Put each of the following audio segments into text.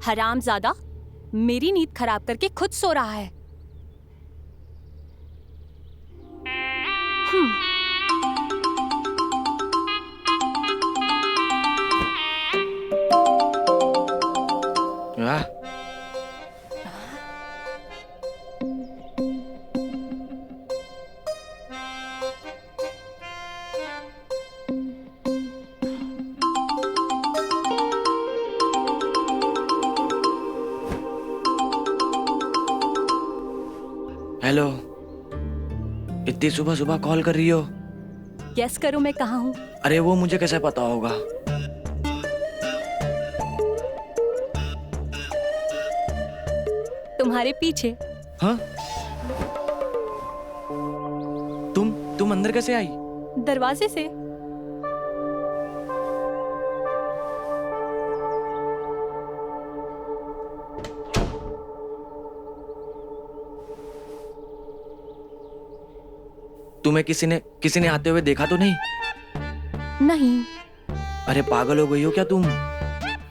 हरामजादा मेरी नींद खराब करके खुद सो रहा है। वाह, हेलो, इतनी सुबह सुबह कॉल कर रही हो? गेस करो मैं कहाँ हूँ? अरे वो मुझे कैसे पता होगा? तुम्हारे पीछे। हाँ? तुम अंदर कैसे आई? दरवाजे से। तुम्हें किसी ने आते हुए देखा तो नहीं? नहीं। अरे पागल हो गई हो क्या तुम?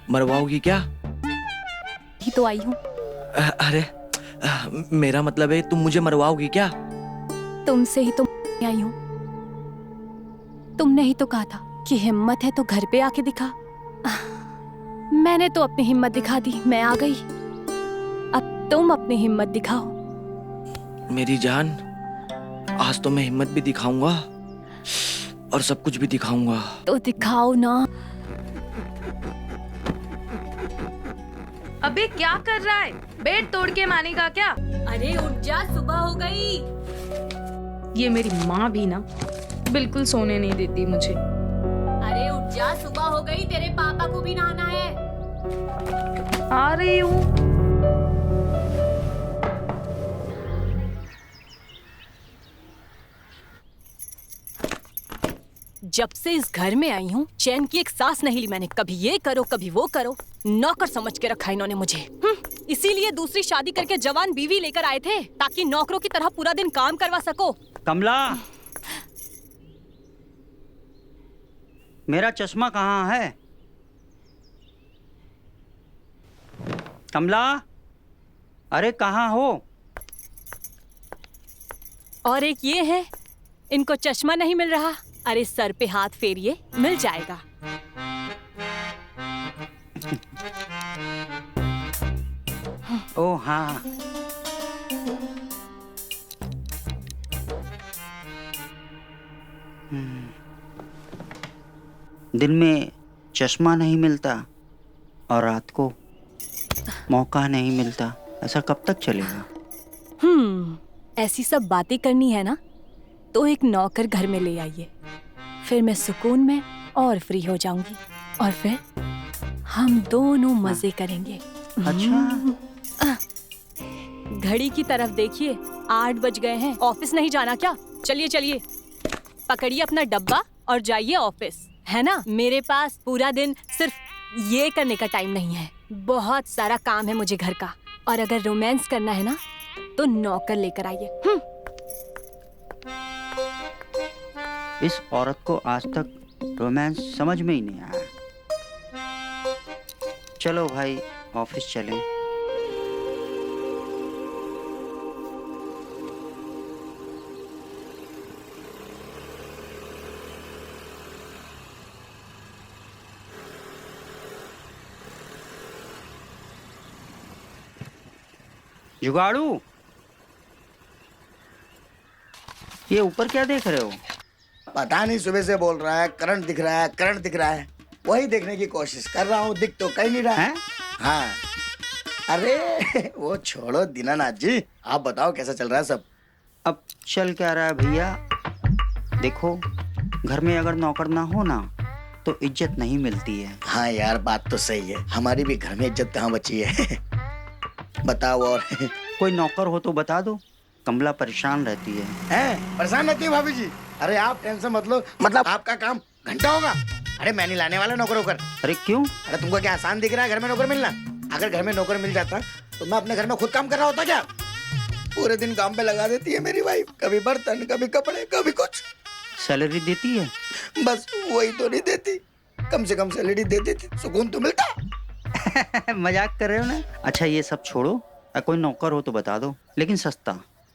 मरवाओगी क्या? ही तो आई हूँ। अरे मेरा मतलब है तुम मुझे मरवाओगी क्या? तुमसे ही तो आई हूँ। तुमने ही तो कहा था कि हिम्मत है तो घर पे आके दिखा। मैंने तो अपनी हिम्मत दिखा दी, मैं आ गई। अब तुम अपनी हिम्मत दिखाओ। मेरी जान, आज तो मैं हिम्मत भी दिखाऊंगा और सब कुछ भी दिखाऊंगा। तो दिखाओ ना। अबे क्या कर रहा है? बेड तोड़ के मानेगा क्या? अरे उठ जा, सुबह हो गई। ये मेरी माँ भी ना बिल्कुल सोने नहीं देती मुझे। अरे उठ जा, सुबह हो गई, तेरे पापा को भी नहाना है। आ रही हूँ। जब से इस घर में आई हूँ चैन की एक सांस नहीं ली मैंने। कभी ये करो कभी वो करो, नौकर समझ के रखा इन्होंने मुझे। इसीलिए दूसरी शादी करके जवान बीवी लेकर आए थे ताकि नौकरों की तरह पूरा दिन काम करवा सको। कमला, मेरा चश्मा कहाँ है? कमला, अरे कहाँ हो? और एक ये है, इनको चश्मा नहीं मिल रहा। अरे सर पे हाथ फेरिए, मिल जाएगा। ओ हाँ, दिन में चश्मा नहीं मिलता और रात को मौका नहीं मिलता, ऐसा कब तक चलेगा? ऐसी सब बातें करनी है ना तो एक नौकर घर में ले आइए, फिर मैं सुकून में और फ्री हो जाऊंगी और फिर हम दोनों मजे करेंगे। अच्छा, घड़ी की तरफ देखिए, 8 बज गए हैं। ऑफिस नहीं जाना क्या? चलिए चलिए, पकड़िए अपना डब्बा और जाइए ऑफिस। है ना, मेरे पास पूरा दिन सिर्फ ये करने का टाइम नहीं है। बहुत सारा काम है मुझे घर का। और अगर रोमांस करना है ना तो नौकर लेकर आइए। इस औरत को आज तक रोमांस समझ में ही नहीं आया। चलो भाई, ऑफिस चलें। जुगाड़ू, ये ऊपर क्या देख रहे हो? पता नहीं, सुबह से बोल रहा है करंट दिख रहा है, करंट दिख रहा है। वही देखने की कोशिश कर रहा हूँ, दिख तो कहीं नहीं रहा है। हाँ, अरे वो छोड़ो दीनानाथ जी, आप बताओ कैसा चल रहा है सब? अब चल क्या रहा है भैया, देखो घर में अगर नौकर ना हो ना तो इज्जत नहीं मिलती है। हाँ यार, बात तो सही है, हमारी भी घर में इज्जत कहाँ बची है। बताओ और। कोई नौकर हो तो बता दो, कमला परेशान रहती है। परेशान रहती है भाभी जी? अरे आप टेंशन मत लो, मतलब आपका काम घंटा होगा। अरे मैं नहीं लाने वाला नौकर होकर। अरे क्यों? अरे तुमको क्या आसान दिख रहा है घर में नौकर मिलना? अगर घर में नौकर मिल जाता तो मैं अपने घर में खुद काम कर रहा होता क्या? पूरे दिन काम पे लगा देती है मेरी वाइफ, कभी बर्तन, कभी कपड़े, कभी कुछ। सैलरी देती है? बस वही तो नहीं देती, कम से कम सैलरी दे देती, सुकून तो मिलता। मजाक कर रहे हो ना? अच्छा ये सब छोड़ो, कोई नौकर हो तो बता दो, लेकिन सस्ता।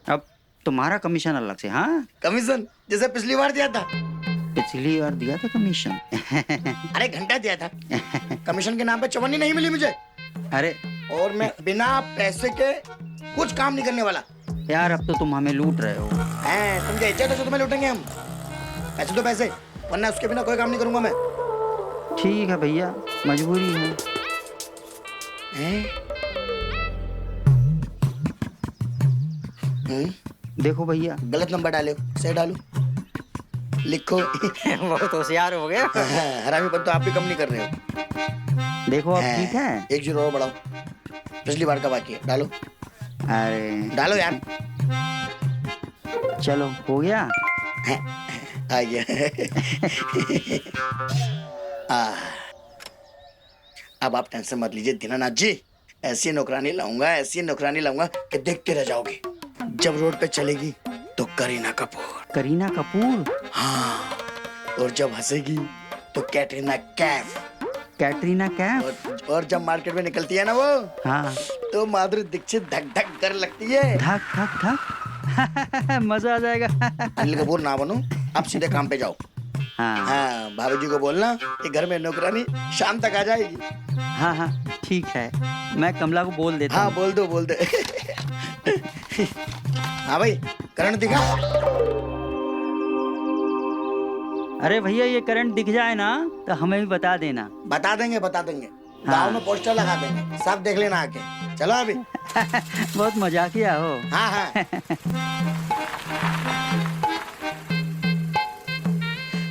अब तुम्हारा कमीशन अलग से। हाँ, कमीशन जैसे पिछली बार दिया था। पिछली बार दिया था कमीशन? अरे घंटा दिया था। कमीशन के नाम पे चवन्नी नहीं मिली मुझे। अरे और मैं बिना पैसे के कुछ काम नहीं करने वाला। यार अब तो तुम हमें लूट रहे हो। तुम क्या इच्छा तो तुम्हें लूटेंगे हम। पैसे तो पैसे, वरना उसके बिना कोई काम नहीं करूंगा मैं। ठीक है भैया, मजबूरी है। देखो भैया, गलत नंबर डाले, सही डालो, लिखो। बहुत होशियार हो गए। हरामीपन तो आप भी कम नहीं कर रहे हो। देखो अब ठीक है। 1 जीरो और बढ़ाओ, पिछली बार का बाकी है, डालो। अरे डालो यार। चलो हो गया। आ गया। अब आप टेंशन मत लीजिए दीनानाथ जी, ऐसी नौकरानी लाऊंगा, ऐसी नौकरानी लाऊंगा कि देखते रह जाओगे। जब रोड पे चलेगी तो करीना कपूर। करीना कपूर? हाँ, और जब हंसेगी तो कैटरीना कैफ। कैटरीना कैफ? और जब मार्केट में निकलती है ना वो, हाँ, तो माधुरी दीक्षित धक धक कर लगती है। धक धक धक। मजा आ जाएगा। अनिल कपूर ना बनो, आप सीधे काम पे जाओ। हाँ भाभी जी को बोलना कि घर में नौकरानी शाम तक आ जाएगी। हाँ हाँ ठीक है, मैं कमला को बोल देता हूँ। बोल दो बोल दो। हाँ भाई, करंट दिखा। अरे भैया ये करंट दिख जाए ना तो हमें भी बता देना। बता देंगे बता देंगे। हाँ। गाँव में पोस्टर लगा देंगे, सब देख लेना आके। चलो अभी। बहुत मजाकिया हो। हाँ हाँ।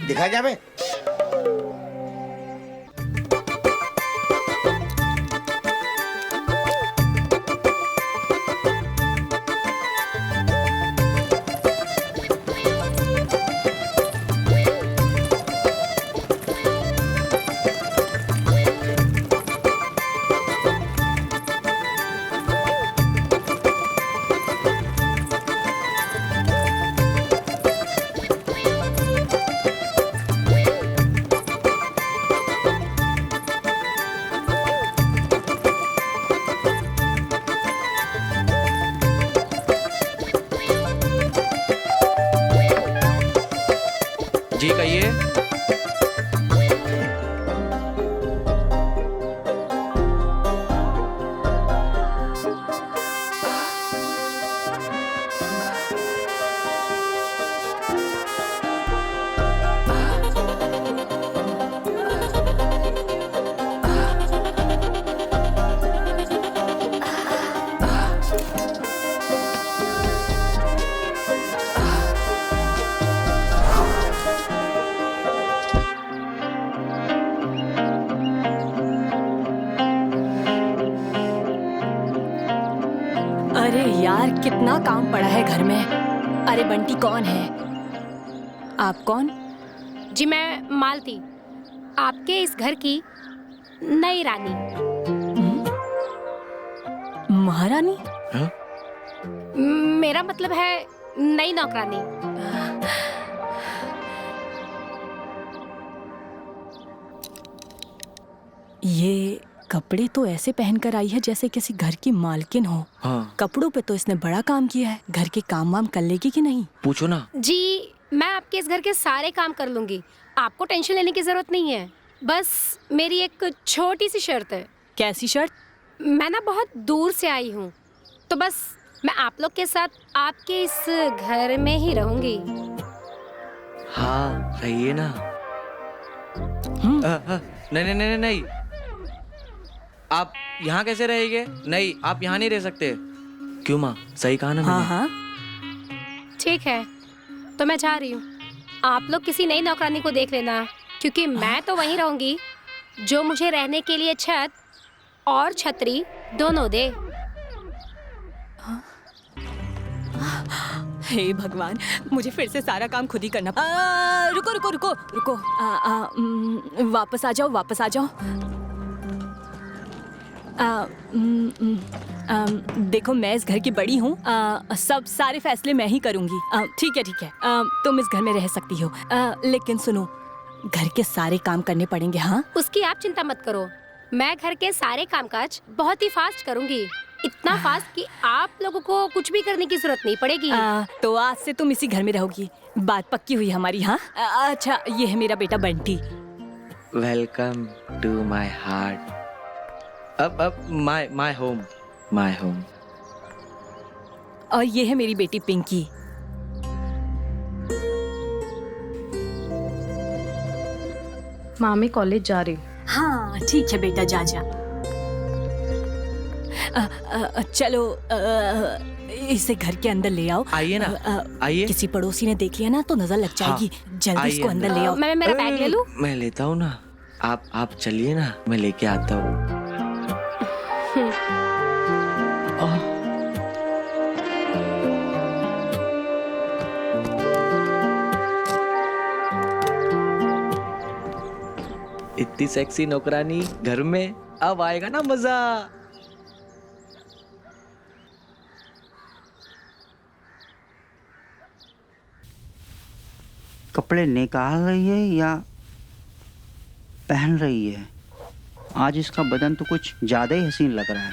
दिखा क्या बे? जी कहिए। अरे यार कितना काम पड़ा है घर में। अरे बंटी कौन है? आप कौन? जी मैं मालती, आपके इस घर की नई रानी। महारानी? मेरा मतलब है नई नौकरानी। ये कपड़े तो ऐसे पहनकर आई है जैसे किसी घर की मालकिन हो। हाँ। कपड़ों पे तो इसने बड़ा काम किया है। घर के काम वाम कर लेगी कि नहीं? पूछो ना। जी मैं आपके इस घर के सारे काम कर लूंगी, आपको टेंशन लेने की जरूरत नहीं है। बस मेरी एक छोटी सी शर्त है। कैसी शर्त? मैं ना बहुत दूर से आई हूँ, तो बस मैं आप लोग के साथ आपके इस घर में ही रहूंगी। हाँ रहिए ना। नहीं नहीं नहीं नहीं, आप यहाँ कैसे रहेंगे? नहीं, आप यहाँ नहीं रह सकते। क्यों माँ, सही कहा ना मैंने? हाँ हाँ। ठीक है, तो मैं जा रही हूँ। आप लोग किसी नई नौकरानी को देख लेना, क्योंकि मैं तो वहीं रहूंगी जो मुझे रहने के लिए छत और छतरी दोनों दे। हे भगवान, मुझे फिर से सारा काम खुद ही करना। रुको रुको रुको रुको। वापस आ जाओ, वापस आ जाओ। देखो मैं इस घर की बड़ी हूँ, सब सारे फैसले मैं ही करूँगी। ठीक है, तुम इस घर में रह सकती हो, लेकिन सुनो, घर के सारे काम करने पड़ेंगे। हाँ, उसकी आप चिंता मत करो, मैं घर के सारे कामकाज बहुत ही फास्ट करूंगी, इतना फास्ट कि आप लोगों को कुछ भी करने की जरूरत नहीं पड़ेगी। तो आज से तुम इसी घर में रहोगी, बात पक्की हुई हमारी। हाँ अच्छा, ये है मेरा बेटा Bunty. Welcome to my heart. अब माय होम, माय होम। और ये है मेरी बेटी पिंकी। माँ मैं कॉलेज जा रही हूँ। हाँ ठीक है बेटा, जा जा। चलो इसे घर के अंदर ले आओ। आइए ना, आइए। किसी पड़ोसी ने देख लिया ना तो नजर लग जाएगी। जल्दी आइए इसको अंदर ले आओ। मैं मेरा बैग ले लूं? मैं लेता हूँ ना, आप चलिए ना, मैं लेके आता हूँ। इतनी सेक्सी नौकरानी घर में, अब आएगा ना मजा। कपड़े निकाल रही है या पहन रही है? आज इसका बदन तो कुछ ज़्यादा ही हसीन लग रहा है।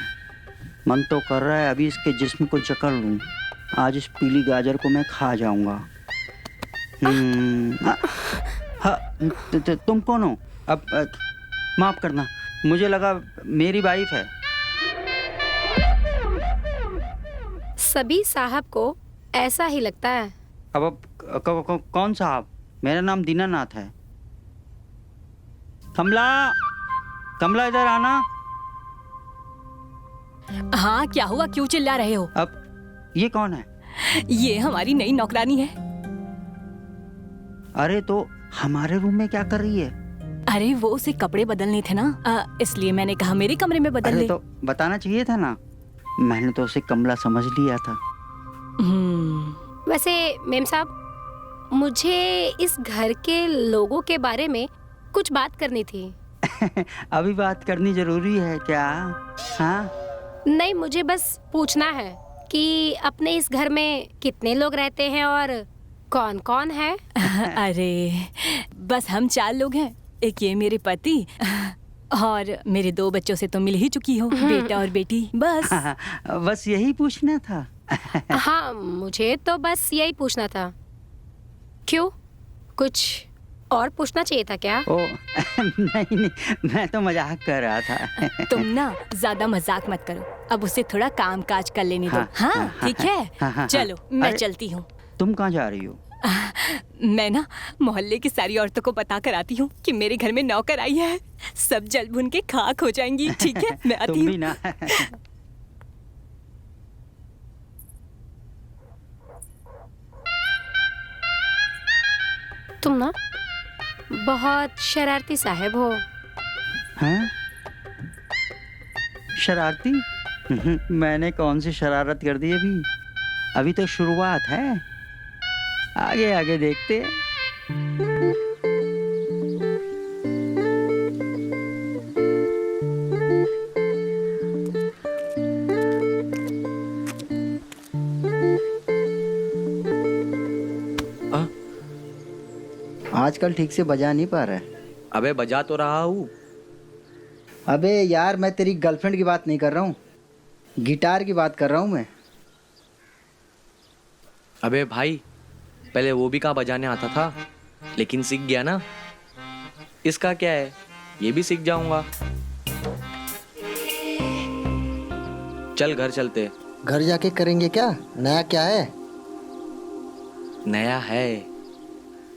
मन तो कर रहा है अभी इसके जिस्म को जकड़ लूं। आज इस पीली गाजर को मैं खा जाऊंगा। तुम कौन हो? अब माफ करना, मुझे लगा मेरी वाइफ है। सभी साहब को ऐसा ही लगता है। अब कौन साहब? मेरा नाम दीनानाथ है। कमला, कमला इधर आना। हाँ क्या हुआ, क्यों चिल्ला रहे हो? अब ये कौन है? ये हमारी नई नौकरानी है। अरे तो हमारे रूम में क्या कर रही है? अरे वो उसे कपड़े बदलने थे ना, इसलिए मैंने कहा मेरे कमरे में बदल अरे ले। तो बताना चाहिए था ना, मैंने तो उसे कमला समझ लिया था। वैसे मेम साहब, मुझे इस घर के लोगों के बारे में कुछ बात करनी थी। अभी बात करनी जरूरी है क्या? हाँ? नहीं, मुझे बस पूछना है कि अपने इस घर में कितने लोग रहते हैं और कौन कौन है? अरे बस हम 4 लोग हैं। एक ये मेरे पति और मेरे 2 बच्चों से तो मिल ही चुकी हो, बेटा और बेटी। बस बस यही पूछना था। हाँ, मुझे तो बस यही पूछना था। क्यों, कुछ और पूछना चाहिए था क्या? ओ नहीं, मैं तो मजाक कर रहा था। तुम ना ज्यादा मजाक मत करो, अब उसे थोड़ा काम काज कर लेने दो। हाँ ठीक है, चलो मैं चलती हूँ। तुम कहाँ जा रही हो? मैं ना मोहल्ले की सारी औरतों को बता कर आती हूँ कि मेरे घर में नौकर आई है। सब जल भुन के खाक हो जाएंगी। ठीक है, मैं आती हूँ। तुम भी ना। तुम ना बहुत शरारती साहब हो। हैं? शरारती? मैंने कौन सी शरारत कर दी अभी? अभी तो शुरुआत है, आगे आगे देखते हैं। आजकल ठीक से बजा नहीं पा रहा है। अबे बजा तो रहा हूँ। अबे यार, मैं तेरी गर्लफ्रेंड की बात नहीं कर रहा हूँ, गिटार की बात कर रहा हूँ मैं। अबे भाई, पहले वो भी कहाँ बजाने आता था, लेकिन सीख गया ना। इसका क्या है, ये भी सीख जाऊंगा। चल घर चलते। घर जाके करेंगे क्या? नया क्या है? नया है,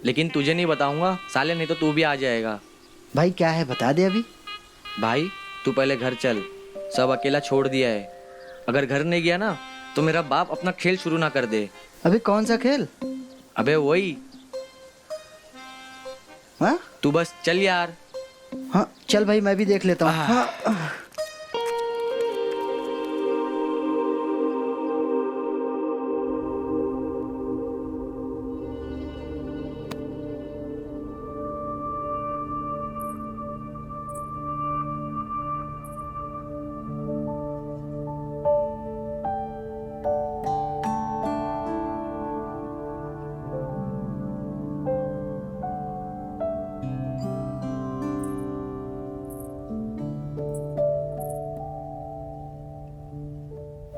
लेकिन तुझे नहीं बताऊंगा साले, नहीं तो तू भी आ जाएगा। भाई क्या है, बता दे अभी। भाई तू पहले घर चल, सब अकेला छोड़ दिया है। अगर घर नहीं गया ना तो मेरा बाप अपना खेल शुरू ना कर दे। अभी कौन सा खेल? अबे वही, हाँ तू बस चल यार। हाँ चल भाई, मैं भी देख लेता हूँ। हाँ।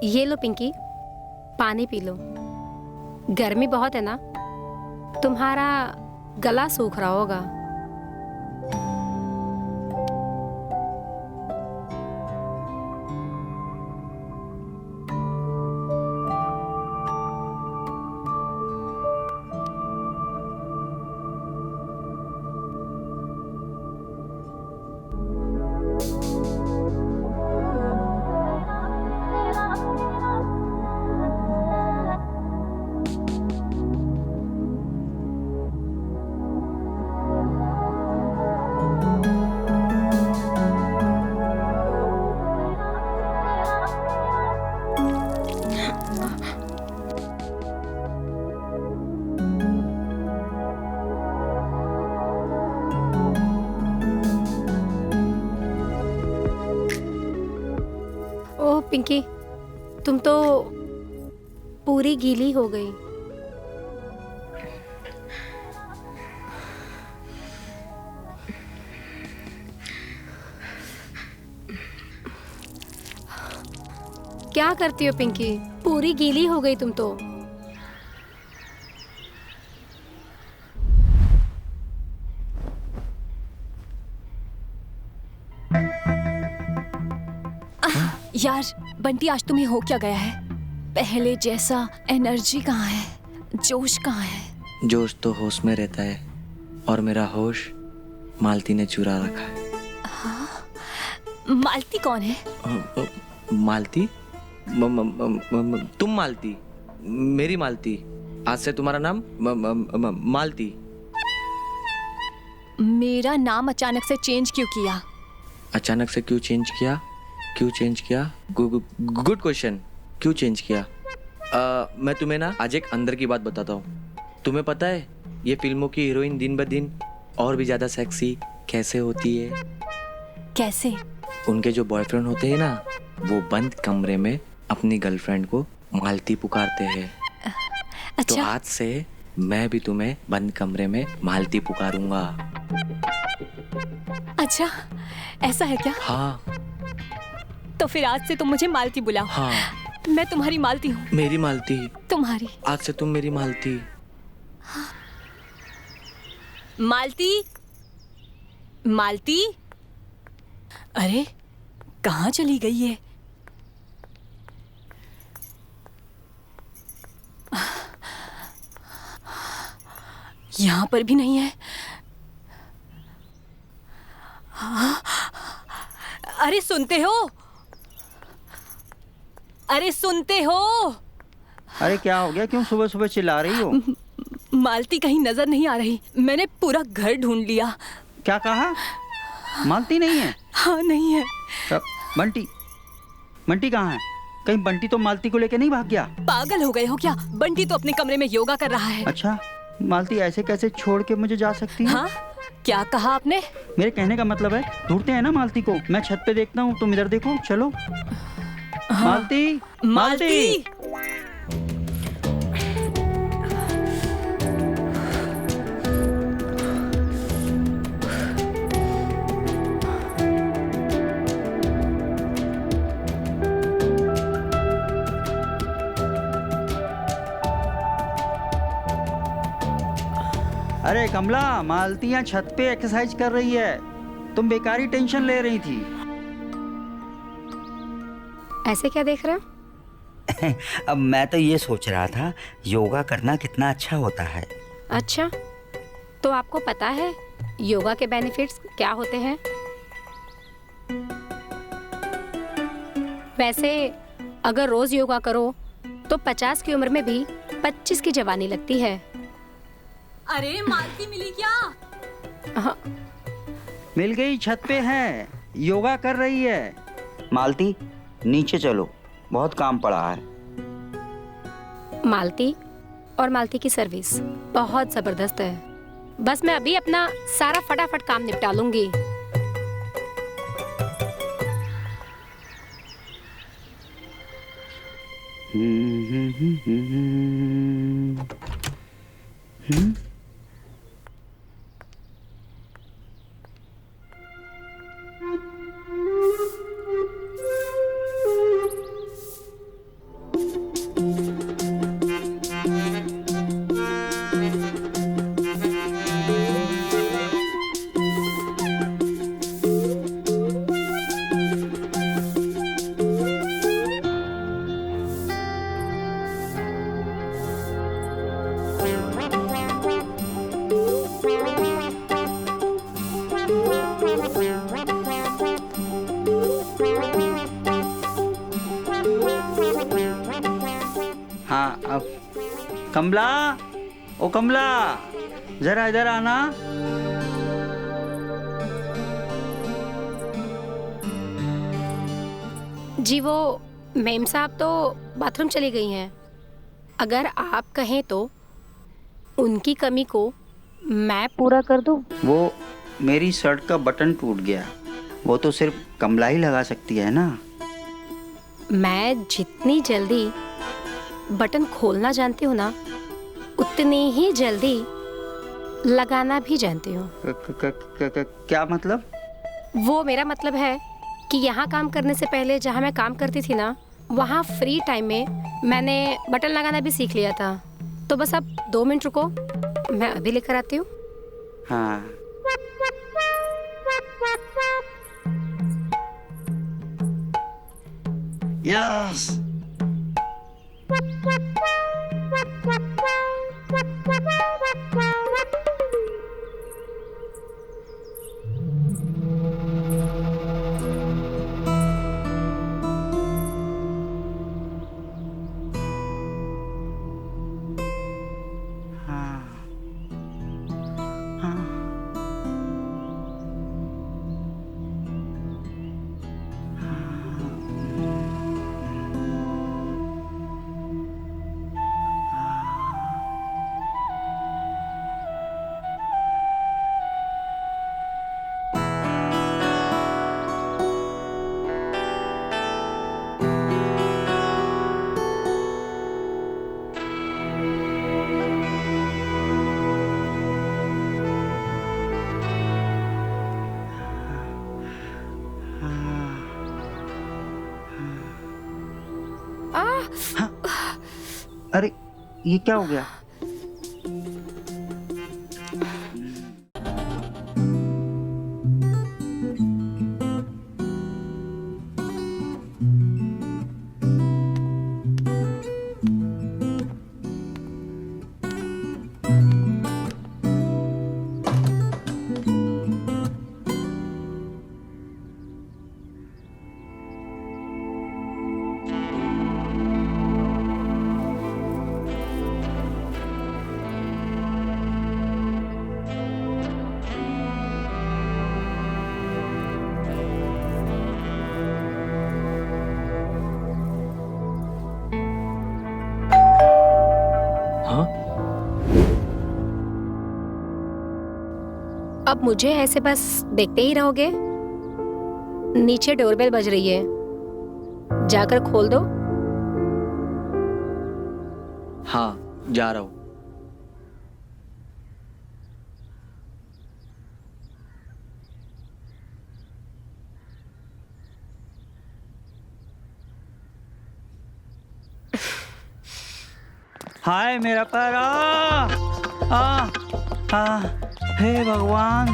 ये लो पिंकी, पानी पी लो। गर्मी बहुत है ना, तुम्हारा गला सूख रहा होगा। ओह पिंकी, तुम तो पूरी गीली हो गई। क्या करती हो पिंकी? पूरी गीली हो गई तुम तो। यार बंटी, आज तुम्हें हो क्या गया है? पहले जैसा एनर्जी कहाँ है, जोश कहाँ है? जोश तो होश में रहता है और मेरा होश मालती ने चुरा रखा है। मालती कौन है? मालती? तुम मालती, मेरी मालती। आज से तुम्हारा नाम मालती। मेरा नाम अचानक से चेंज क्यों किया? अचानक से क्यों चेंज किया? क्यों चेंज किया? Good question. क्यों चेंज किया? मैं तुम्हें ना आज एक अंदर की बात बताता हूँ। तुम्हें पता है ये फिल्मों की हीरोइन दिन ब दिन और भी ज्यादा सेक्सी कैसे होती है? कैसे? उनके जो बॉयफ्रेंड होते हैं ना, वो बंद कमरे में अपनी गर्लफ्रेंड को मालती पुकारते हैं। अच्छा। तो आज से मैं भी तुम्हें बंद कमरे में मालती पुकारूंगा। अच्छा, ऐसा है क्या? हाँ। तो फिर आज से तुम मुझे मालती बुलाओ। हाँ। मैं तुम्हारी मालती हूँ। मेरी मालती। तुम्हारी। आज से तुम मेरी मालती। मालती, मालती, अरे कहाँ चली गई है? यहाँ पर भी नहीं है। अरे सुनते हो? अरे सुनते हो? अरे क्या हो गया? क्यों सुबह सुबह चिल्ला रही हो? मालती कहीं नजर नहीं आ रही। मैंने पूरा घर ढूंढ लिया। क्या कहा? मालती नहीं है? हाँ नहीं है। बंटी, बंटी कहाँ है? कहीं बंटी तो मालती को लेके नहीं भाग गया? पागल हो गए हो क्या? बंटी तो अपने कमरे में योगा कर रहा है। अच्छा, मालती ऐसे कैसे छोड़ के मुझे जा सकती है? हाँ, क्या कहा आपने? मेरे कहने का मतलब है ढूंढते हैं ना मालती को। मैं छत पे देखता हूँ, तुम इधर देखो। चलो। हाँ। मालती, मालती, अरे कमला, मालती यहाँ छत पे एक्सरसाइज कर रही है। तुम बेकारी टेंशन ले रही थी। ऐसे क्या देख रहे हो? अब मैं तो ये सोच रहा था योगा करना कितना अच्छा होता है। अच्छा, तो आपको पता है योगा के बेनिफिट्स क्या होते हैं? वैसे अगर रोज योगा करो तो 50 की उम्र में भी 25 की जवानी लगती है। अरे मालती मिली क्या? हाँ। मिल गई, छत पे है, योगा कर रही है। मालती नीचे चलो, बहुत काम पड़ा है। मालती और मालती की सर्विस बहुत जबरदस्त है। बस मैं अभी अपना सारा फटाफट काम निपटा लूंगी। हाँ अब कमला, ओ कमला, जरा इधर आना। जी वो मेम साहब तो बाथरूम चली गई हैं। अगर आप कहें तो उनकी कमी को मैं पूरा कर दूं। वो मेरी शर्ट का बटन टूट गया, वो तो सिर्फ कमला ही लगा सकती है ना। मैं जितनी जल्दी बटन खोलना जानती हूँ ना, उतनी ही जल्दी लगाना भी जानती हूँ। क्या मतलब? वो मेरा मतलब है कि यहाँ काम करने से पहले जहाँ मैं काम करती थी ना, वहाँ फ्री टाइम में मैंने बटन लगाना भी सीख लिया था। तो बस अब 2 मिनट रुको, मैं अभी लेकर आती हूँ। हाँ यस। अरे ये क्या हो गया? अब मुझे ऐसे बस देखते ही रहोगे? नीचे डोरबेल बज रही है, जाकर खोल दो। हाँ जा रहा हूँ। हाय मेरा पैर, हे भगवान,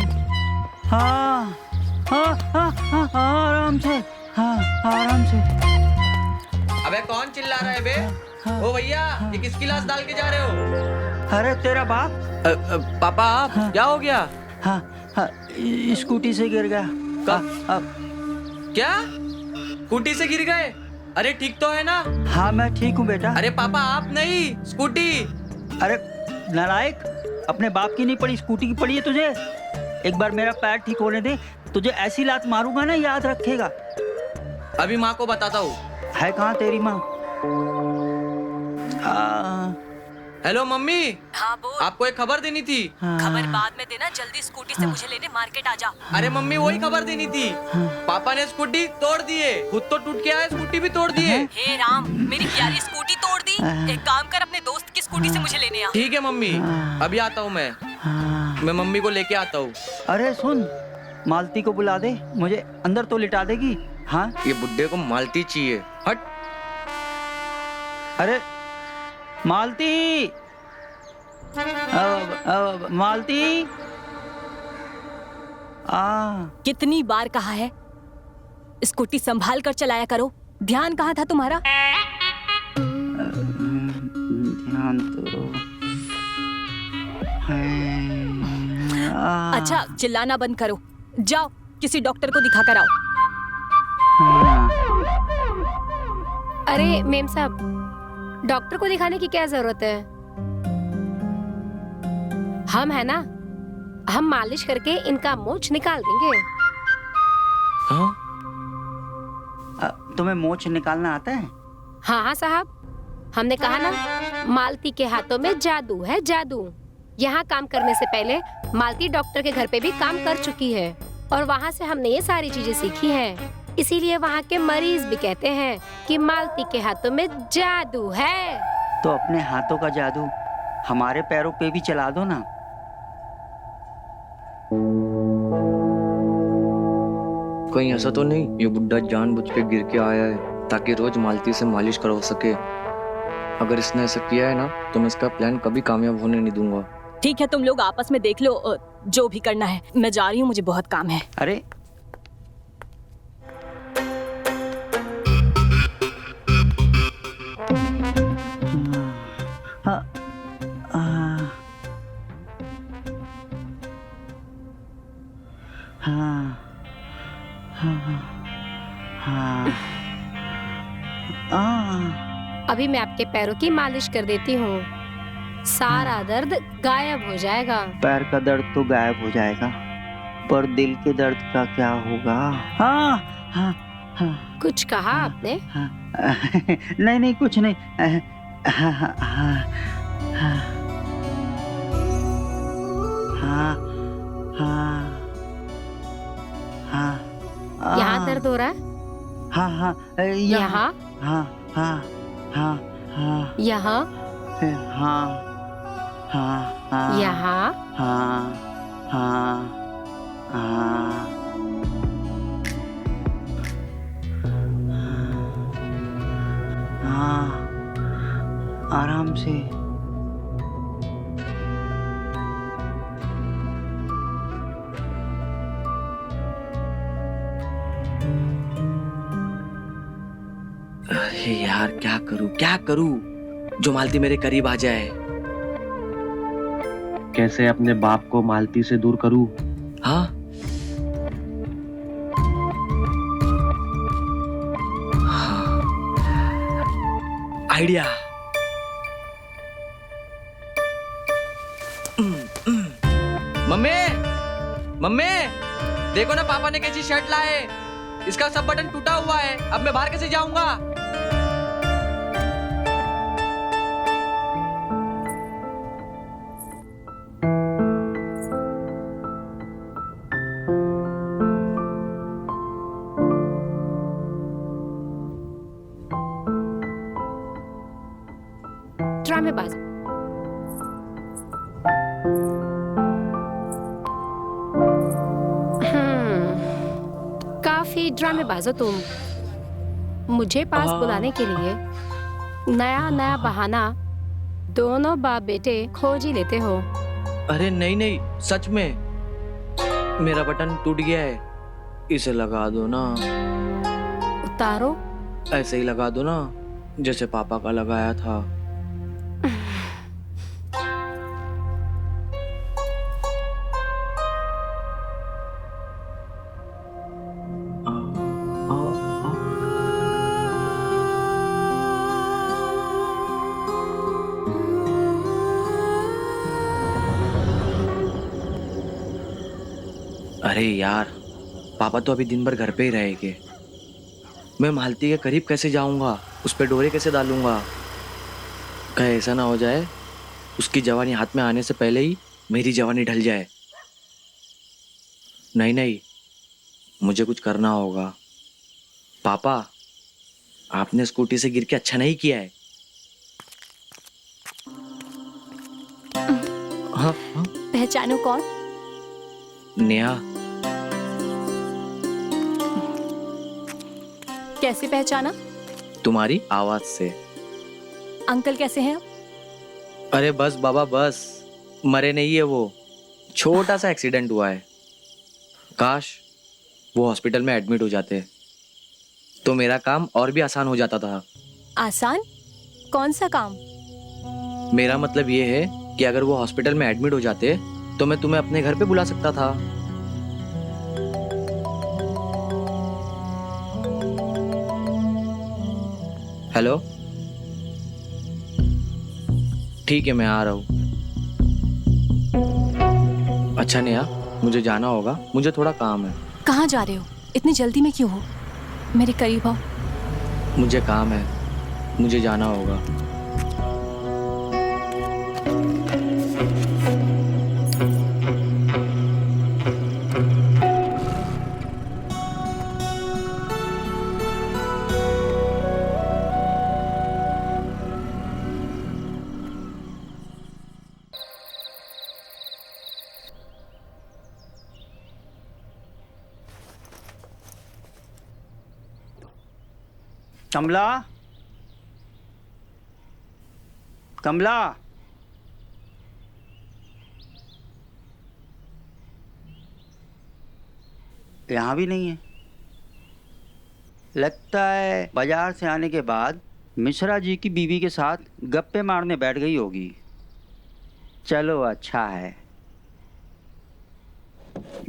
आराम से, आराम से। अबे कौन चिल्ला रहा है बे? ओ भैया, ये किसकी लाश डाल के जा रहे हो? अरे तेरा बाप। पापा आप क्या हो गया? हाँ, स्कूटी से गिर गया। क्या स्कूटी से गिर गए? अरे ठीक तो है ना? हाँ मैं ठीक हूँ बेटा। अरे पापा आप नहीं, स्कूटी। अरे नालायक, अपने बाप की नहीं पड़ी, स्कूटी की पड़ी है तुझे। एक बार मेरा पैर ठीक होने दे, तुझे ऐसी लात मारूंगा ना, याद रखेगा। अभी माँ को बताता हूँ। है कहाँ तेरी माँ? Hello mummy. हाँ बोल। आपको एक खबर देनी थी। खबर बाद में देना, जल्दी स्कूटी से मुझे लेने मार्केट आ जा। अरे मम्मी वही खबर देनी थी। पापा ने स्कूटी तोड़ दिए, खुद तो टूट के आए, स्कूटी भी तोड़ दिए। हे राम, मेरी प्यारी स्कूटी तोड़ दी। एक काम कर, अपने दोस्त की स्कूटी से मुझे लेने आ। ठीक है मम्मी, अभी आता हूँ मैं मम्मी को लेके आता हूँ। अरे सुन, मालती को बुला दे, मुझे अंदर तो लिटा देगी। हाँ ये बुड्ढे को मालती चाहिए। हट। अरे मालती, मालती। कितनी बार कहा है, स्कूटी संभाल कर चलाया करो। ध्यान कहाँ था तुम्हारा? ध्यान तो है। अच्छा चिल्लाना बंद करो, जाओ किसी डॉक्टर को दिखा कर आओ। अरे मेम साहब, डॉक्टर को दिखाने की क्या जरूरत है? हम है ना, हम मालिश करके इनका मोच निकाल देंगे। हाँ? तुम्हें मोच निकालना आता है? हाँ हाँ साहब, हमने कहा ना, मालती के हाथों में जादू है, जादू। यहाँ काम करने से पहले मालती डॉक्टर के घर पे भी काम कर चुकी है और वहाँ से हमने ये सारी चीजें सीखी हैं। इसीलिए वहाँ के मरीज भी कहते हैं कि मालती के हाथों में जादू है। तो अपने हाथों का जादू हमारे पैरों पे भी चला दो ना। कहीं ऐसा तो नहीं ये बुड्ढा जानबूझ के गिर के आया है ताकि रोज मालती से मालिश करवा सके? अगर इसने ऐसा किया है ना तो मैं इसका प्लान कभी कामयाब होने नहीं दूंगा। ठीक है, तुम लोग आपस में देख लो जो भी करना है। मैं जा रही हूँ, मुझे बहुत काम है। अरे हाँ, हाँ, हाँ, हाँ, अभी मैं आपके पैरों की मालिश कर देती हूँ, सारा दर्द गायब हो जाएगा। पैर का दर्द तो गायब हो जाएगा, पर दिल के दर्द का क्या होगा? हाँ, हाँ, हाँ, कुछ कहा आपने? हाँ, नहीं नहीं कुछ नहीं। हाँ, हाँ, हाँ, हाँ, हाँ, हाँ, हाँ, यहाँ दर्द हो रहा है? हाँ, हाँ, यहाँ? हाँ, हाँ, हाँ, हाँ, यहाँ? हाँ, हाँ, हाँ, यहाँ? हाँ, हाँ, हाँ, हाँ, आराम से। अरे यार क्या करूं जो मालती मेरे करीब आ जाए। कैसे अपने बाप को मालती से दूर करूं? हाँ? आइडिया। मम्मी मम्मी देखो ना, पापा ने कैसी शर्ट लाए। इसका सब बटन टूटा हुआ है, अब मैं बाहर कैसे जाऊंगा? ड्रामेबाज। काफी ड्रामेबाज हो तुम। मुझे पास बुलाने के लिए नया नया बहाना दोनों बाप बेटे खोज ही लेते हो। अरे नहीं नहीं, सच में मेरा बटन टूट गया है, इसे लगा दो ना। उतारो। ऐसे ही लगा दो ना जैसे पापा का लगाया था। अरे यार, पापा तो अभी दिन भर घर पे ही रहेंगे। मैं मालती के करीब कैसे जाऊंगा, उस पे डोरे कैसे डालूंगा? कहीं ऐसा ना हो जाए उसकी जवानी हाथ में आने से पहले ही मेरी जवानी ढल जाए। नहीं नहीं, मुझे कुछ करना होगा। पापा, आपने स्कूटी से गिर के अच्छा नहीं किया है। हाँ हाँ, पहचानो कौन? नेहा। कैसे पहचाना? तुम्हारी आवाज से। अंकल कैसे हैं? अरे बस बाबा बस, मरे नहीं है वो, छोटा सा एक्सीडेंट हुआ है। काश वो हॉस्पिटल में एडमिट हो जाते तो मेरा काम और भी आसान हो जाता था। आसान? कौन सा काम? मेरा मतलब ये है कि अगर वो हॉस्पिटल में एडमिट हो जाते तो मैं तुम्हें अपने घर पे बुला सकता था। हेलो ठीक है, मैं आ रहा हूँ। अच्छा नेहा, मुझे जाना होगा, मुझे थोड़ा काम है। कहाँ जा रहे हो? इतनी जल्दी में क्यों हो? मेरे करीब आओ। मुझे काम है, मुझे जाना होगा। कमला, कमला, यहाँ भी नहीं है। लगता है बाजार से आने के बाद मिश्रा जी की बीवी के साथ गप्पे मारने बैठ गई होगी। चलो अच्छा है,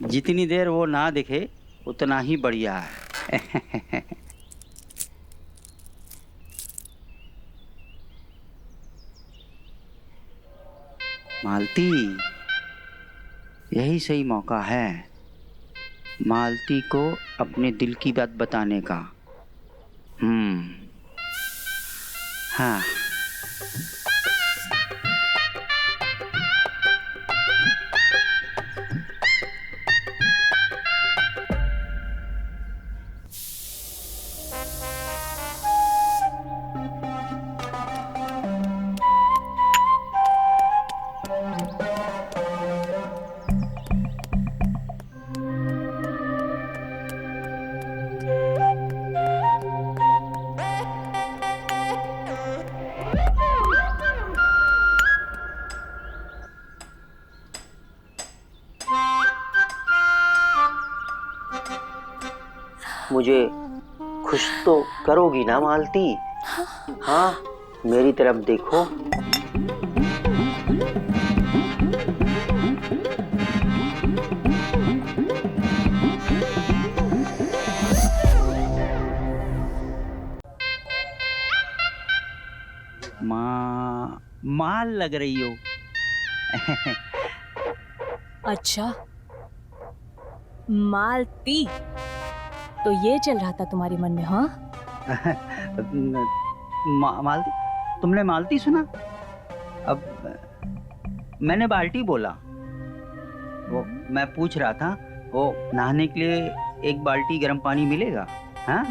जितनी देर वो ना दिखे उतना ही बढ़िया है। मालती, यही सही मौका है मालती को अपने दिल की बात बताने का। हाँ, मुझे खुश तो करोगी ना मालती? हाँ, मेरी तरफ देखो। माल लग रही हो। अच्छा, मालती, तो ये चल रहा था तुम्हारे मन में? हाँ। मालती, तुमने मालती सुना? अब मैंने बाल्टी बोला। वो मैं पूछ रहा था, वो नहाने के लिए एक बाल्टी गर्म पानी मिलेगा? हाँ।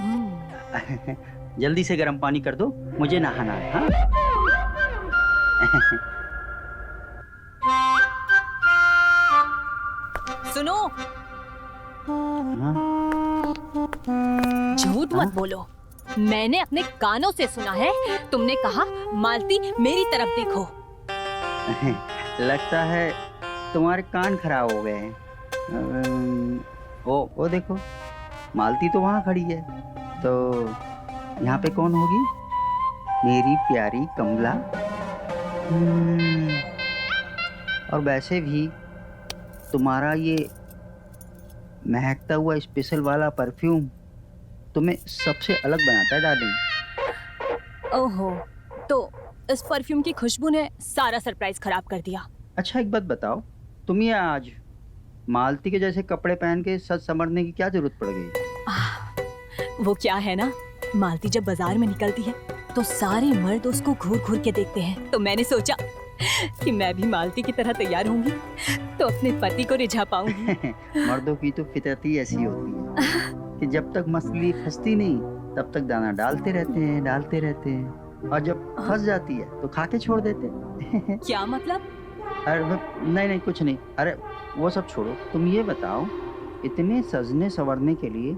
जल्दी से गर्म पानी कर दो, मुझे नहाना है। हाँ? सुनो, हाँ? झूठ मत बोलो। मैंने अपने कानों से सुना है, तुमने कहा मालती मेरी तरफ देखो। लगता है तुम्हारे कान खराब हो गए हैं। वो देखो, मालती तो वहाँ खड़ी है, तो यहाँ पे कौन होगी? मेरी प्यारी कमला। और वैसे भी तुम्हारा ये महकता हुआ स्पेशल वाला परफ्यूम तुम्हें सबसे अलग बनाता है डार्लिंग। ओहो, तो इस परफ्यूम की खुशबू ने सारा सरप्राइज खराब कर दिया। अच्छा, एक बात बताओ, तुम ये आज मालती के जैसे कपड़े पहन के सज संवरने की क्या जरूरत पड़ गई? वो क्या है ना, मालती जब बाजार में निकलती है तो सारे मर्द उसको घूर घूर के देखते हैं, तो मैंने सोचा कि मैं भी मालती की तरह तैयार होंगी तो अपने पति को रिझा पाऊंगी। मर्दों की तो फितरत ही ऐसी होती है कि जब तक मछली फंसती नहीं तब तक दाना डालते रहते हैं, और जब फंस जाती है तो खा के छोड़ देते हैं। क्या मतलब? अरे नहीं कुछ नहीं। अरे वो सब छोड़ो, तुम ये बताओ, इतने सजने संवरने के लिए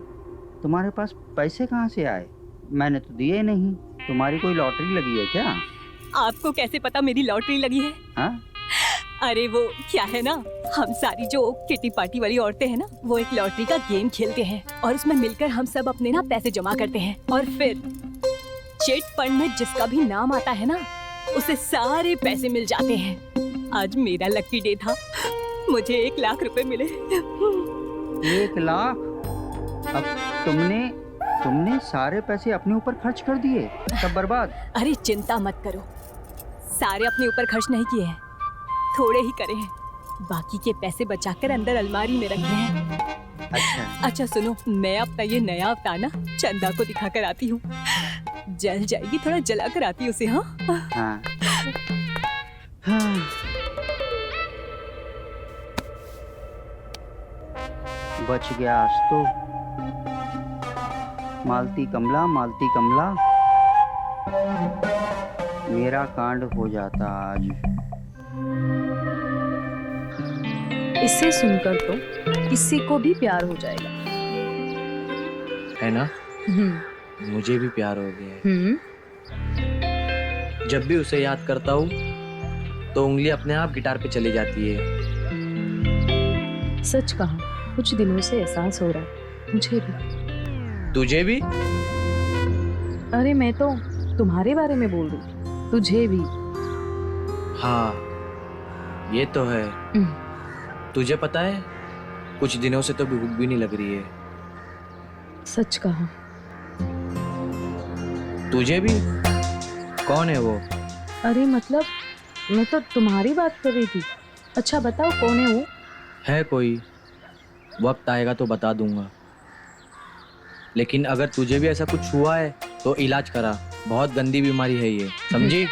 तुम्हारे पास पैसे कहाँ से आए? मैंने तो दिए नहीं। तुम्हारी कोई लॉटरी लगी है क्या? आपको कैसे पता मेरी लॉटरी लगी है? हाँ? अरे वो क्या है ना, हम सारी जो किटी पार्टी वाली औरतें हैं ना, वो एक लॉटरी का गेम खेलते हैं और उसमें मिलकर हम सब अपने ना पैसे जमा करते हैं, और फिर चिट फंड में जिसका भी नाम आता है ना, उसे सारे पैसे मिल जाते हैं। आज मेरा लकी डे था, मुझे 1 लाख रुपए मिले। 1 लाख? अब तुमने सारे पैसे अपने ऊपर खर्च कर दिए, सब बर्बाद। अरे चिंता मत करो, सारे अपने ऊपर खर्च नहीं किए हैं, थोड़े ही करे हैं। बाकी के पैसे बचाकर अंदर अलमारी में रखे हैं। अच्छा अच्छा सुनो, मैं अपना ये नया अवतार ना चंदा को दिखा कर आती हूँ। जल जाएगी, थोड़ा जला कर आती हूँ उसे। हाँ हाँ हाँ। बच गया आज तो। मालती कमला, मालती कमला, मेरा कांड हो जाता आज। इसे सुनकर तो किसी को भी प्यार हो जाएगा। है ना? हम्म मुझे भी प्यार हो गया है। जब भी उसे याद करता हूँ तो उंगली अपने आप गिटार पे चली जाती है। सच कहा, कुछ दिनों से एहसास हो रहा है मुझे भी। तुझे भी? अरे मैं तो तुम्हारे बारे में बोल रही, तुझे भी। हाँ, ये तो है। तुझे पता है, कुछ दिनों से तो भूख भी नहीं लग रही है। सच कहा। तुझे भी? कौन है वो? अरे मतलब मैं तो तुम्हारी बात कर रही थी। अच्छा बताओ कौन है वो? है कोई, वक्त आएगा तो बता दूंगा। लेकिन अगर तुझे भी ऐसा कुछ हुआ है तो इलाज करा, बहुत गंदी बीमारी है ये, समझी?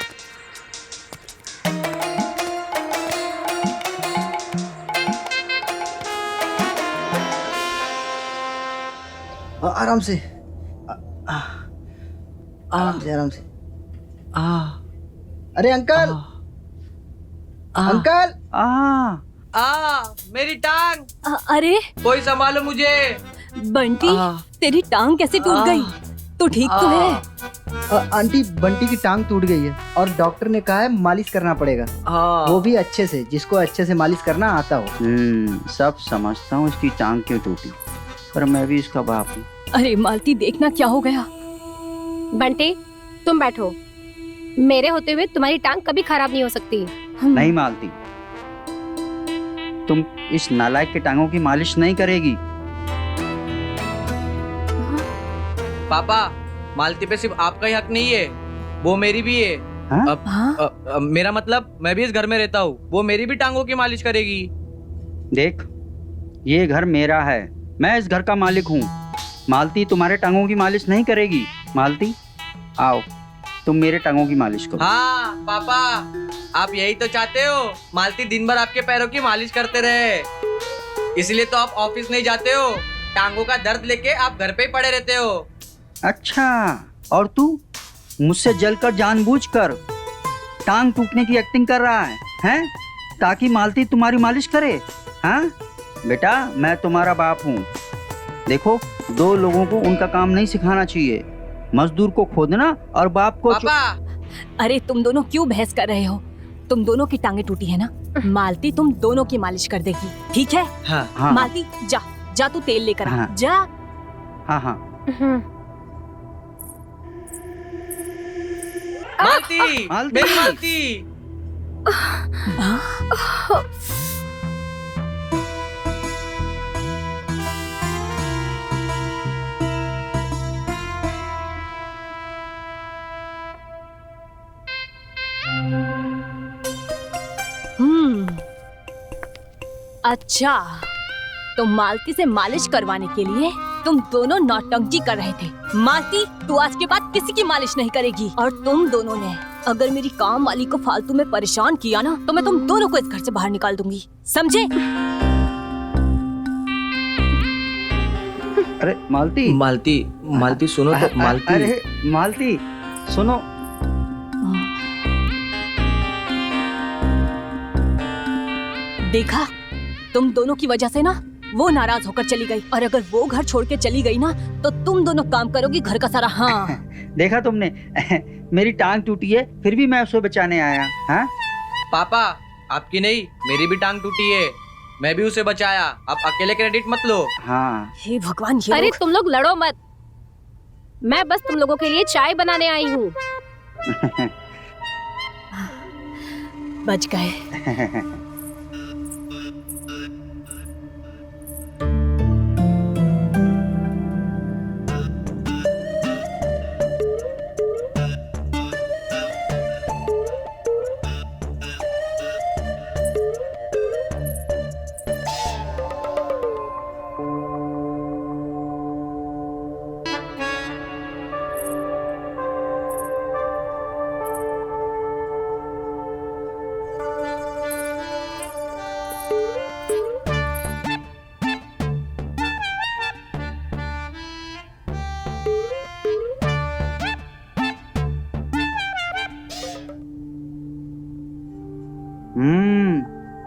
आराम से, आराम से, आराम से। अरे अंकल, अंकल। मेरी टांग, अरे कोई संभालो मुझे। बंटी, तेरी टांग कैसे टूट गई? तू ठीक तो है? आंटी, बंटी की टांग टूट गई है और डॉक्टर ने कहा है मालिश करना पड़ेगा। वो भी अच्छे से, जिसको अच्छे से मालिश करना आता हो। सब समझता हूँ इसकी टांग क्यों टूटी, पर मैं भी इसका बाप हूँ। अरे मालती, देखना क्या हो गया। बंटी तुम बैठो, मेरे होते हुए तुम्हारी टांग कभी खराब नहीं हो सकती। नहीं मालती, तुम इस नालायक के टांगों की मालिश नहीं करेगी। पापा, मालती पे सिर्फ आपका ही हक नहीं है, वो मेरी भी है। हाँ? मेरा मतलब, मैं भी इस घर में रहता हूँ, वो मेरी भी टांगों की मालिश करेगी। देख, ये घर मेरा है, मैं इस घर का मालिक हूँ। मालती तुम्हारे टांगों की मालिश नहीं करेगी। मालती आओ, तुम मेरे टांगों की मालिश करो। हाँ पापा, आप यही तो चाहते हो, मालती दिन भर आपके पैरों की मालिश करते रहे। इसलिए तो आप ऑफिस नहीं जाते हो, टांगों का दर्द लेके आप घर पे ही पड़े रहते हो। अच्छा, और तू मुझसे जलकर जानबूझकर टांग टूटने की एक्टिंग कर रहा है, हैं? ताकि मालती तुम्हारी मालिश करे? हाँ बेटा, मैं तुम्हारा बाप हूँ। देखो, दो लोगों को उनका काम नहीं सिखाना चाहिए, मजदूर को खोदना और बाप को। पापा, अरे तुम दोनों क्यों बहस कर रहे हो? तुम दोनों की टांगे टूटी है ना, मालती तुम दोनों की मालिश कर देगी, ठीक है? हाँ। हाँ। मालती जा, जा तू तेल लेकर आ। हाँ। जा। हाँ हाँ। मालती, मालती। मेरी मालती। अच्छा, तो मालती से मालिश करवाने के लिए तुम दोनों नौटंकी कर रहे थे। मालती, तू आज के बाद किसी की मालिश नहीं करेगी। और तुम दोनों ने अगर मेरी काम वाली को फालतू में परेशान किया ना, तो मैं तुम दोनों को इस घर से बाहर निकाल दूंगी, समझे? अरे मालती, मालती, मालती सुनो तो। मालती, अरे मालती सुनो। देखा, तुम दोनों की वजह से ना वो नाराज होकर चली गई, और अगर वो घर छोड़ के चली गई ना, तो तुम दोनों काम करोगी घर का सारा। हाँ देखा तुमने, मेरी टांग टूटी है फिर भी मैं उसे बचाने आया। हाँ पापा, आपकी नहीं, मेरी भी टांग टूटी है, मैं भी उसे बचाया, आप अकेले क्रेडिट मत लो। हाँ। हे भगवान, ये अरे तुम लोग लड़ो मत, मैं बस तुम लोगों के लिए चाय बनाने आई हूँ। बच गए।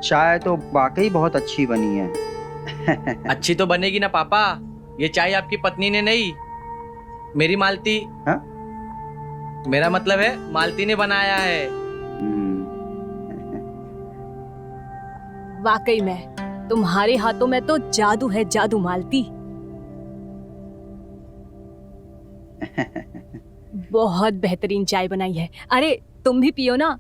चाय तो वाकई बहुत अच्छी बनी है। अच्छी तो बनेगी ना पापा, ये चाय आपकी पत्नी ने नहीं, मेरी मालती। हाँ? मेरा मतलब है मालती ने बनाया है। वाकई में तुम्हारे हाथों में तो जादू है, जादू मालती। बहुत बेहतरीन चाय बनाई है। अरे तुम भी पियो ना।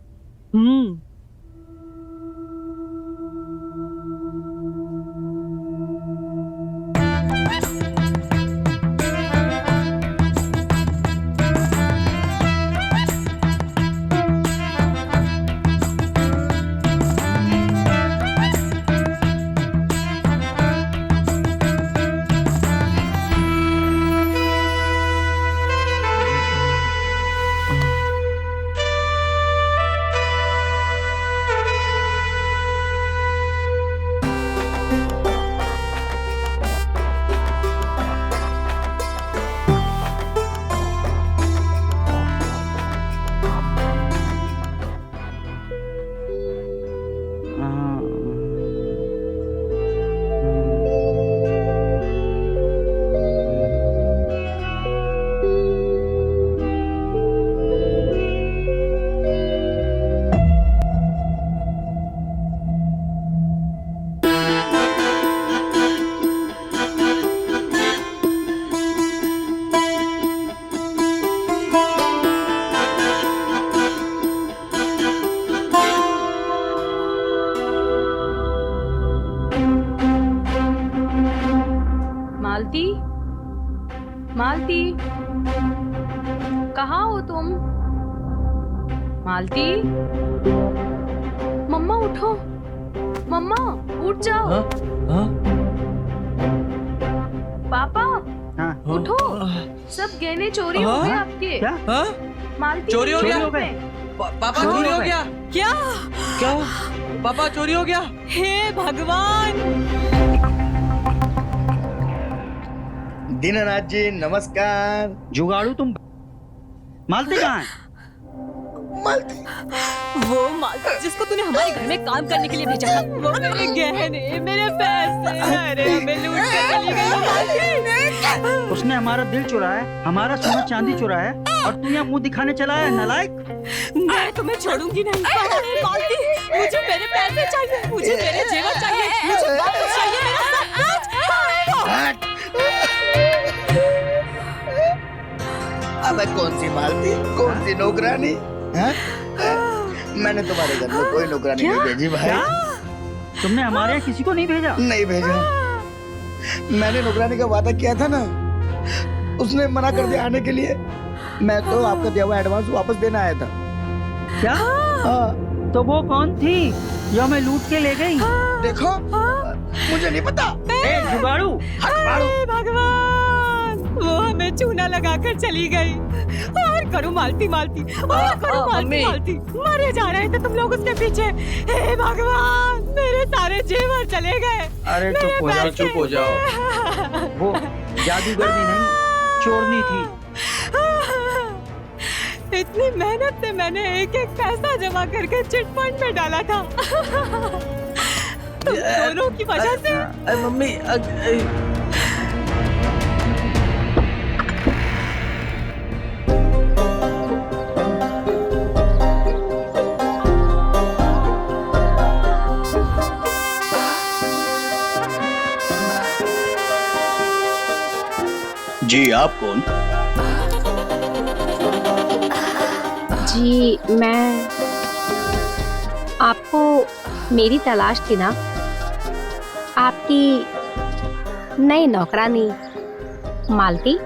मालती, मालती, कहाँ हो तुम? मालती, मम्मा उठो, मम्मा उठ जाओ। हाँ? हाँ? पापा हाँ? उठो, सब गहने चोरी हो गए आपके। क्या? हाँ? मालती चोरी हो गया? पापा चोरी हो गया? क्या? क्या? पापा चोरी हो गया? हे भगवान! दीनानाथ जी नमस्कार। जुगाड़ू तुम। मालती कहाँ है? मालती, वो मालती जिसको तूने हमारे घर में काम करने के लिए भेजा था, वो मेरे गहने, मेरे पैसे, अरे हमें लूट कर चली गई वो मालती। उसने हमारा दिल चुराया, हमारा सोना चांदी चुराया, और तू यहाँ मुंह दिखाने चला है नालायक। मैं तुम्हें छोड़ूंगी नहीं मालती। मुझे मेरे पैसे चाहिए, मुझे मेरे जेवर चाहिए, मुझे वापस चाहिए मेरा सब कुछ। अबे कौन सी मालती, कौन सी नौकरानी? हाँ? मैंने तुम्हारे घर में कोई नौकरानी नहीं भेजी भाई। तुमने हमारे यहाँ किसी को नहीं भेजा? नहीं भेजा। मैंने नौकरानी का वादा किया था ना, उसने मना कर दिया आने के लिए। मैं तो आपका दिया हुआ एडवांस वापस देना आया था। क्या? हाँ। तो वो कौन थी जो हमें लूट के ले गई? देखो, मुझे नहीं पता। ए जुगाड़ू, हे भगवान, वो हमें चूना लगाकर चली गई। और करूं मालती मालती, और करूं मालती मालती, मरे जा रहे थे तुम लोग उसके पीछे। हे भगवान, मेरे सारे जेवर चले गए। अरे चुप हो जाओ, चुप हो जाओ। वो जादूगरनी नहीं, चोरनी थी। इतनी मेहनत से मैंने एक एक पैसा जमा करके चिट फंड में डाला था। तुम दोनों की वजह से। मम्मी जी आप कौन? जी मैं, आपको मेरी तलाश थी ना? आपकी नई नौकरानी मालती।